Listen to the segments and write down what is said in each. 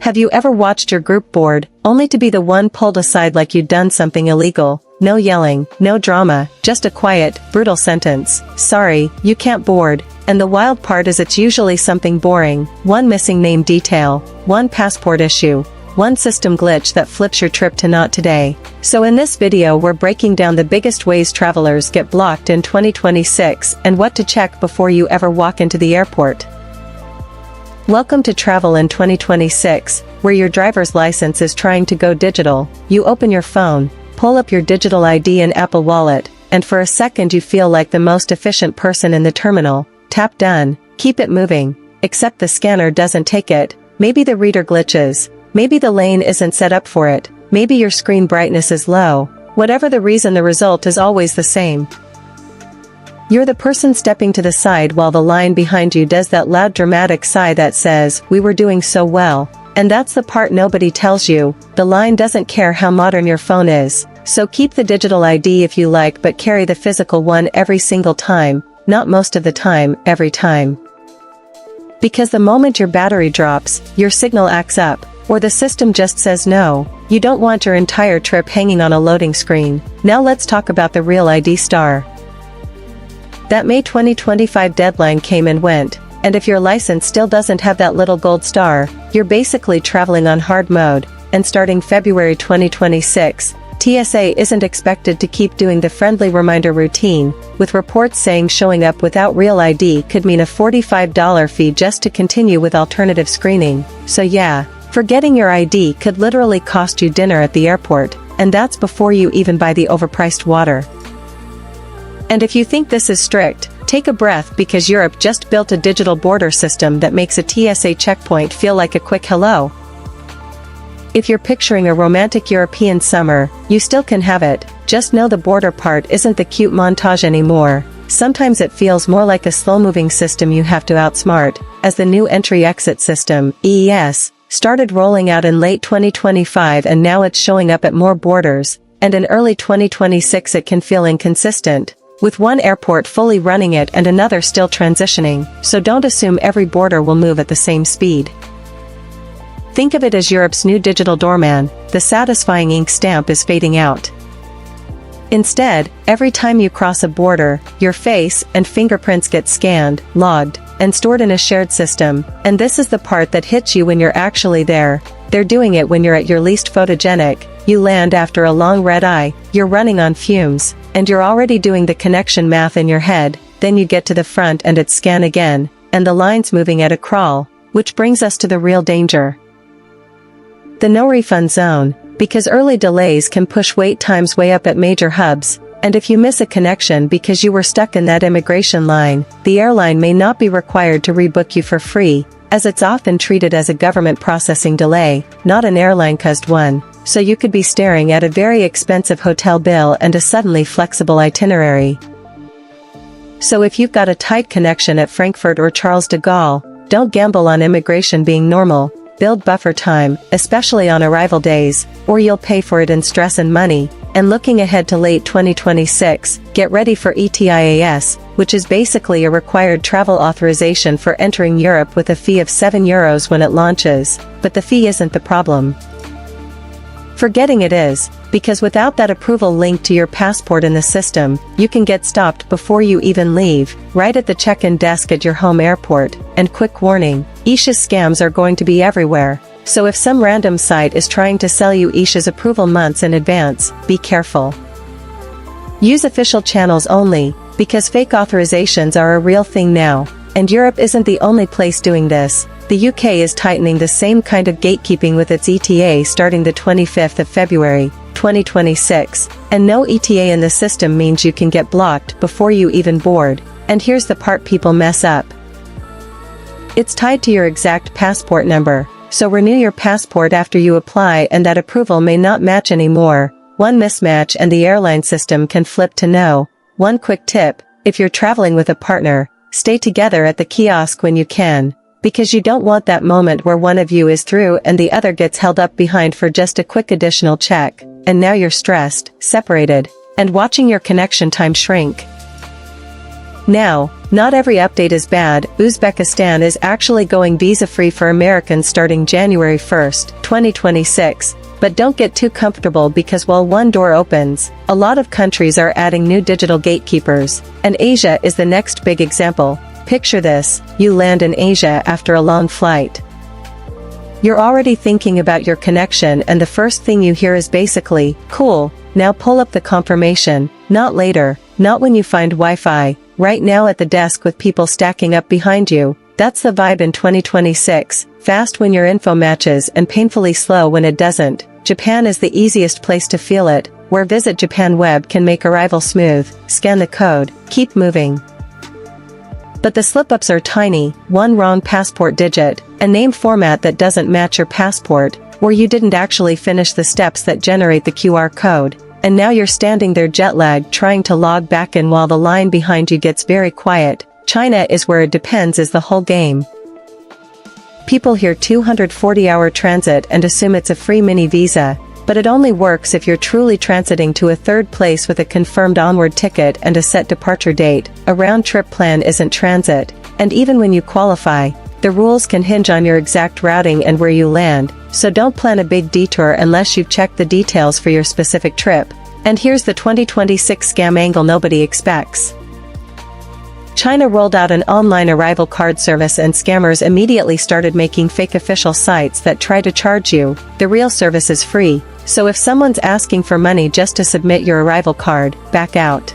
Have you ever watched your group board, only to be the one pulled aside like you'd done something illegal? No yelling, no drama, just a quiet, brutal sentence. Sorry, you can't board. And the wild part is it's usually something boring, one missing name detail, one passport issue, one system glitch that flips your trip to not today. So in this video we're breaking down the biggest ways travelers get blocked in 2026 and what to check before you ever walk into the airport. Welcome to Travel in 2026, where your driver's license is trying to go digital. You open your phone, pull up your digital ID and Apple Wallet, and for a second you feel like the most efficient person in the terminal. Tap done, keep it moving, except the scanner doesn't take it, maybe the reader glitches, maybe the lane isn't set up for it, maybe your screen brightness is low. Whatever the reason, the result is always the same. You're the person stepping to the side while the line behind you does that loud dramatic sigh that says, "We were doing so well." And that's the part nobody tells you, the line doesn't care how modern your phone is. So keep the digital ID if you like, but carry the physical one every single time, not most of the time, every time. Because the moment your battery drops, your signal acts up, or the system just says no, you don't want your entire trip hanging on a loading screen. Now let's talk about the real ID star. That May 2025 deadline came and went, and if your license still doesn't have that little gold star, you're basically traveling on hard mode, and starting February 2026, TSA isn't expected to keep doing the friendly reminder routine, with reports saying showing up without real ID could mean a $45 fee just to continue with alternative screening. So yeah, forgetting your ID could literally cost you dinner at the airport, and that's before you even buy the overpriced water. And if you think this is strict, take a breath, because Europe just built a digital border system that makes a TSA checkpoint feel like a quick hello. If you're picturing a romantic European summer, you still can have it, just know the border part isn't the cute montage anymore. Sometimes it feels more like a slow-moving system you have to outsmart, as the new entry-exit system, ETIAS, started rolling out in late 2025 and now it's showing up at more borders, and in early 2026 it can feel inconsistent, with one airport fully running it and another still transitioning, so don't assume every border will move at the same speed. Think of it as Europe's new digital doorman, the satisfying ink stamp is fading out. Instead, every time you cross a border, your face and fingerprints get scanned, logged, and stored in a shared system, and this is the part that hits you when you're actually there. They're doing it when you're at your least photogenic, you land after a long red eye, you're running on fumes, and you're already doing the connection math in your head, then you get to the front and it's scan again, and the line's moving at a crawl, which brings us to the real danger. The no refund zone, because early delays can push wait times way up at major hubs, and if you miss a connection because you were stuck in that immigration line, the airline may not be required to rebook you for free, as it's often treated as a government processing delay, not an airline-caused one, so you could be staring at a very expensive hotel bill and a suddenly flexible itinerary. So if you've got a tight connection at Frankfurt or Charles de Gaulle, don't gamble on immigration being normal. Build buffer time, especially on arrival days, or you'll pay for it in stress and money. And looking ahead to late 2026, get ready for ETIAS, which is basically a required travel authorization for entering Europe with a fee of €7 when it launches, but the fee isn't the problem. Forgetting it is, because without that approval linked to your passport in the system, you can get stopped before you even leave, right at the check-in desk at your home airport. And quick warning, ETIAS scams are going to be everywhere, so if some random site is trying to sell you ETIAS approval months in advance, be careful. Use official channels only, because fake authorizations are a real thing now, and Europe isn't the only place doing this. The UK is tightening the same kind of gatekeeping with its ETA starting the 25th of February, 2026, and no ETA in the system means you can get blocked before you even board, and here's the part people mess up. It's tied to your exact passport number, so renew your passport after you apply and that approval may not match anymore. One mismatch and the airline system can flip to no. One quick tip, if you're traveling with a partner, stay together at the kiosk when you can, because you don't want that moment where one of you is through and the other gets held up behind for just a quick additional check, and now you're stressed, separated, and watching your connection time shrink. Now, not every update is bad. Uzbekistan is actually going visa-free for Americans starting January 1st, 2026. But don't get too comfortable because while one door opens, a lot of countries are adding new digital gatekeepers, and Asia is the next big example. Picture this, you land in Asia after a long flight. You're already thinking about your connection and the first thing you hear is basically, cool, now pull up the confirmation, not later, not when you find Wi-Fi, right now at the desk with people stacking up behind you. That's the vibe in 2026, fast when your info matches and painfully slow when it doesn't. Japan is the easiest place to feel it, where Visit Japan Web can make arrival smooth, scan the code, keep moving. But the slip-ups are tiny, one wrong passport digit, a name format that doesn't match your passport, or you didn't actually finish the steps that generate the QR code, and now you're standing there jet-lagged trying to log back in while the line behind you gets very quiet. China is where it depends is the whole game. People hear 240-hour transit and assume it's a free mini visa, but it only works if you're truly transiting to a third place with a confirmed onward ticket and a set departure date. A round-trip plan isn't transit, and even when you qualify, the rules can hinge on your exact routing and where you land, so don't plan a big detour unless you've checked the details for your specific trip. And here's the 2026 scam angle nobody expects. China rolled out an online arrival card service and scammers immediately started making fake official sites that try to charge you. The real service is free, so if someone's asking for money just to submit your arrival card, back out.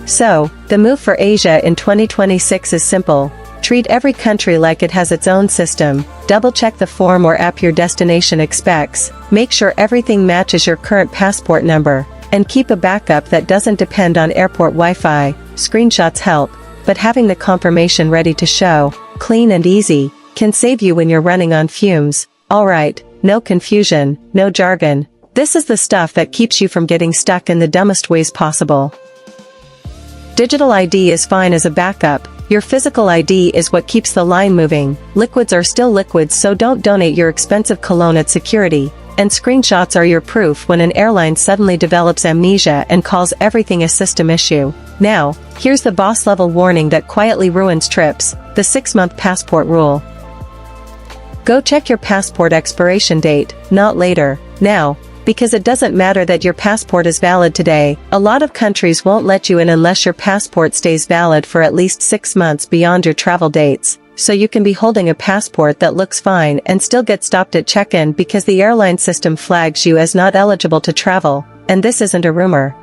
So, the move for Asia in 2026 is simple. Treat every country like it has its own system, double-check the form or app your destination expects, make sure everything matches your current passport number, and keep a backup that doesn't depend on airport Wi-Fi. Screenshots help, but having the confirmation ready to show, clean and easy, can save you when you're running on fumes. Alright, no confusion, no jargon. This is the stuff that keeps you from getting stuck in the dumbest ways possible. Digital ID is fine as a backup. Your physical ID is what keeps the line moving. Liquids are still liquids, so don't donate your expensive cologne at security. And screenshots are your proof when an airline suddenly develops amnesia and calls everything a system issue. Now, here's the boss-level warning that quietly ruins trips, the 6-month passport rule. Go check your passport expiration date, not later, now, because it doesn't matter that your passport is valid today. A lot of countries won't let you in unless your passport stays valid for at least 6 months beyond your travel dates. So you can be holding a passport that looks fine and still get stopped at check-in because the airline system flags you as not eligible to travel, and this isn't a rumor.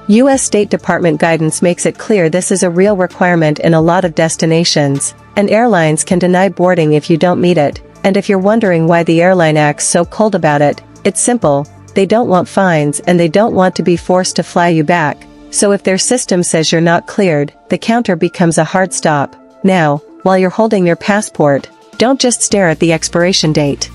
U.S. State Department guidance makes it clear this is a real requirement in a lot of destinations, and airlines can deny boarding if you don't meet it, and if you're wondering why the airline acts so cold about it, it's simple, they don't want fines and they don't want to be forced to fly you back, so if their system says you're not cleared, the counter becomes a hard stop. Now, while you're holding your passport, don't just stare at the expiration date.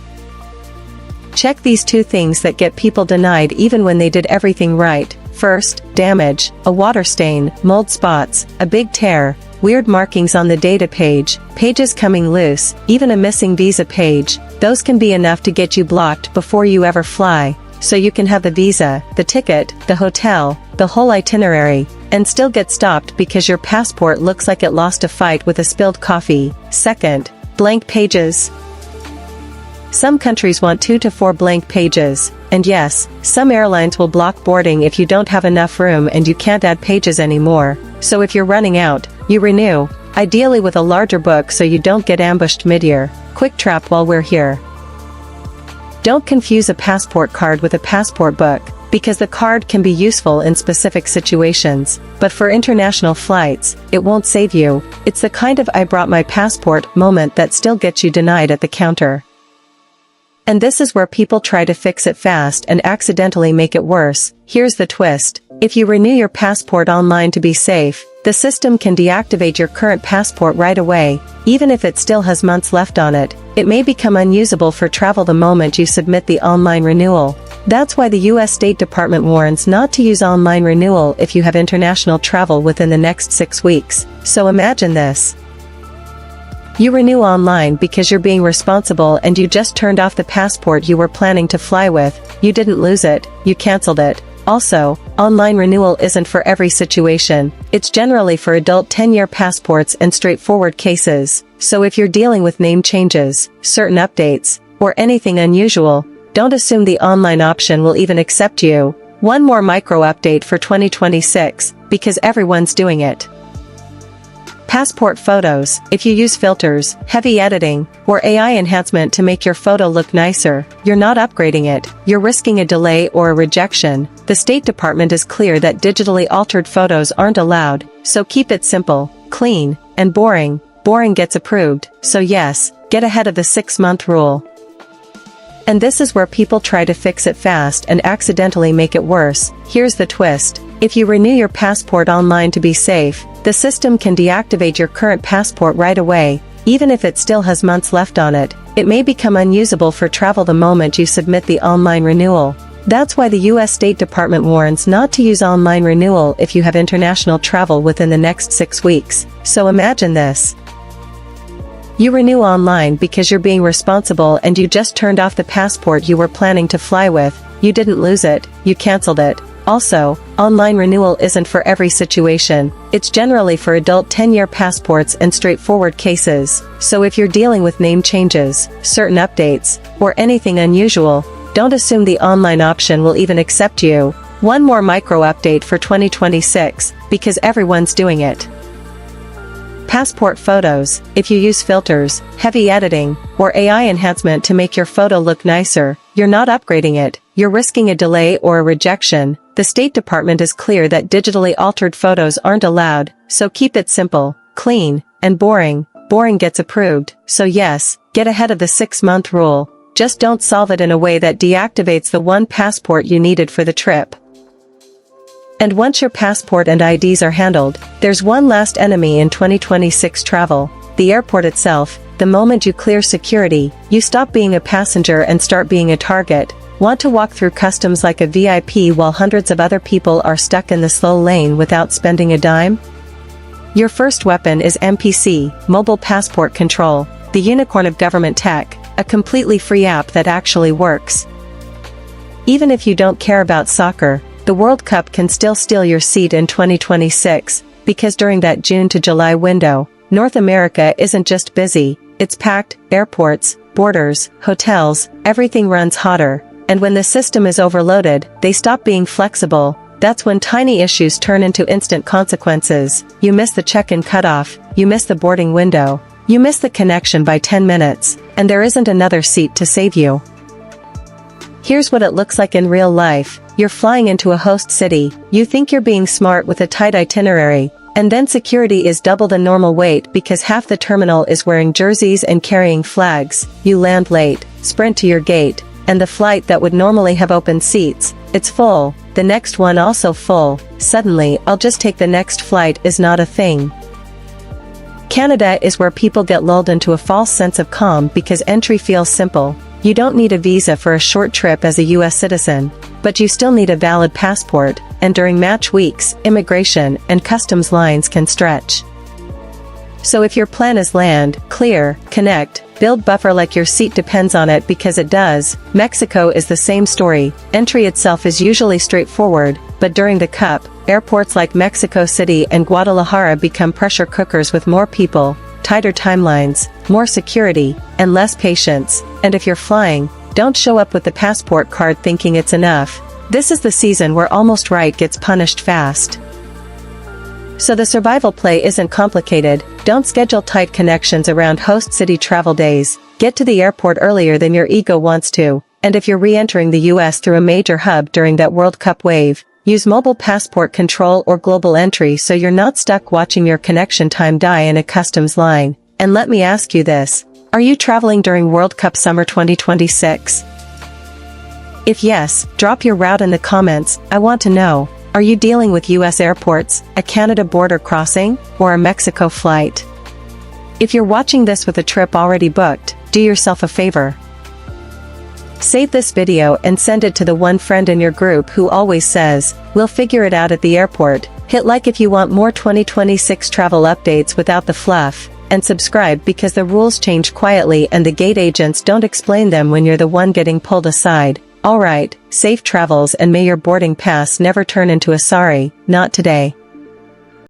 Check these 2 things that get people denied even when they did everything right. First, damage, a water stain, mold spots, a big tear, weird markings on the data page, pages coming loose, even a missing visa page. Those can be enough to get you blocked before you ever fly, so you can have the visa, the ticket, the hotel, the whole itinerary, and still get stopped because your passport looks like it lost a fight with a spilled coffee. Second, blank pages. Some countries want 2 to 4 blank pages, and yes, some airlines will block boarding if you don't have enough room and you can't add pages anymore, so if you're running out, you renew, ideally with a larger book so you don't get ambushed mid-year. Quick trap while we're here. Don't confuse a passport card with a passport book, because the card can be useful in specific situations, but for international flights, it won't save you. It's the kind of "I brought my passport" moment that still gets you denied at the counter. And this is where people try to fix it fast and accidentally make it worse. Here's the twist. If you renew your passport online to be safe, the system can deactivate your current passport right away, even if it still has months left on it. It may become unusable for travel the moment you submit the online renewal. That's why the U.S. State Department warns not to use online renewal if you have international travel within the next 6 weeks. So imagine this. You renew online because you're being responsible and you just turned off the passport you were planning to fly with. You didn't lose it, you canceled it. Also, online renewal isn't for every situation. It's generally for adult 10-year passports and straightforward cases. So if you're dealing with name changes, certain updates, or anything unusual, don't assume the online option will even accept you. One more micro update for 2026, because everyone's doing it. Passport photos. If you use filters, heavy editing, or AI enhancement to make your photo look nicer, you're not upgrading it, you're risking a delay or a rejection. The State Department is clear that digitally altered photos aren't allowed, so keep it simple, clean, and boring. Boring gets approved, so yes, get ahead of the 6-month rule. And this is where people try to fix it fast and accidentally make it worse. Here's the twist. If you renew your passport online to be safe, the system can deactivate your current passport right away, even if it still has months left on it. It may become unusable for travel the moment you submit the online renewal. That's why the US State Department warns not to use online renewal if you have international travel within the next 6 weeks. So imagine this. You renew online because you're being responsible and you just turned off the passport you were planning to fly with. You didn't lose it, you canceled it. Also, online renewal isn't for every situation. It's generally for adult 10-year passports and straightforward cases. So if you're dealing with name changes, certain updates, or anything unusual, don't assume the online option will even accept you. One more micro update for 2026, because everyone's doing it. Passport photos. If you use filters, heavy editing, or AI enhancement to make your photo look nicer, you're not upgrading it, you're risking a delay or a rejection. The State Department is clear that digitally altered photos aren't allowed, so keep it simple, clean, and boring. Boring gets approved, so yes, get ahead of the 6-month rule. Just don't solve it in a way that deactivates the one passport you needed for the trip. And once your passport and IDs are handled, there's one last enemy in 2026 travel: the airport itself. The moment you clear security, you stop being a passenger and start being a target. Want to walk through customs like a VIP while hundreds of other people are stuck in the slow lane without spending a dime? Your first weapon is MPC, Mobile Passport Control, the unicorn of government tech, a completely free app that actually works. Even if you don't care about soccer, the World Cup can still steal your seat in 2026, because during that June to July window, North America isn't just busy, it's packed. Airports, borders, hotels, everything runs hotter. And when the system is overloaded, they stop being flexible. That's when tiny issues turn into instant consequences. You miss the check-in cutoff, you miss the boarding window, you miss the connection by 10 minutes, and there isn't another seat to save you. Here's what it looks like in real life. You're flying into a host city, you think you're being smart with a tight itinerary, and then security is double the normal wait because half the terminal is wearing jerseys and carrying flags. You land late, sprint to your gate, and the flight that would normally have open seats, it's full, the next one also full. Suddenly, I'll just take the next flight is not a thing. Canada is where people get lulled into a false sense of calm because entry feels simple. You don't need a visa for a short trip as a US citizen, but you still need a valid passport, and during match weeks, immigration and customs lines can stretch. So if your plan is land, clear, connect, build buffer like your seat depends on it, because it does. Mexico is the same story. Entry itself is usually straightforward, but during the Cup, airports like Mexico City and Guadalajara become pressure cookers with more people, tighter timelines, more security, and less patience. And if you're flying, don't show up with the passport card thinking it's enough. This is the season where almost right gets punished fast. So the survival play isn't complicated. Don't schedule tight connections around host city travel days. Get to the airport earlier than your ego wants to. And if you're re-entering the US through a major hub during that World Cup wave, use mobile passport control or global entry so you're not stuck watching your connection time die in a customs line. And let me ask you this: are you traveling during World Cup Summer 2026? If yes, drop your route in the comments. I want to know. Are you dealing with US airports, a Canada border crossing, or a Mexico flight? If you're watching this with a trip already booked, do yourself a favor. Save this video and send it to the one friend in your group who always says, "We'll figure it out at the airport." Hit like if you want more 2026 travel updates without the fluff, and subscribe because the rules change quietly and the gate agents don't explain them when you're the one getting pulled aside. Alright, safe travels and may your boarding pass never turn into a sorry, not today.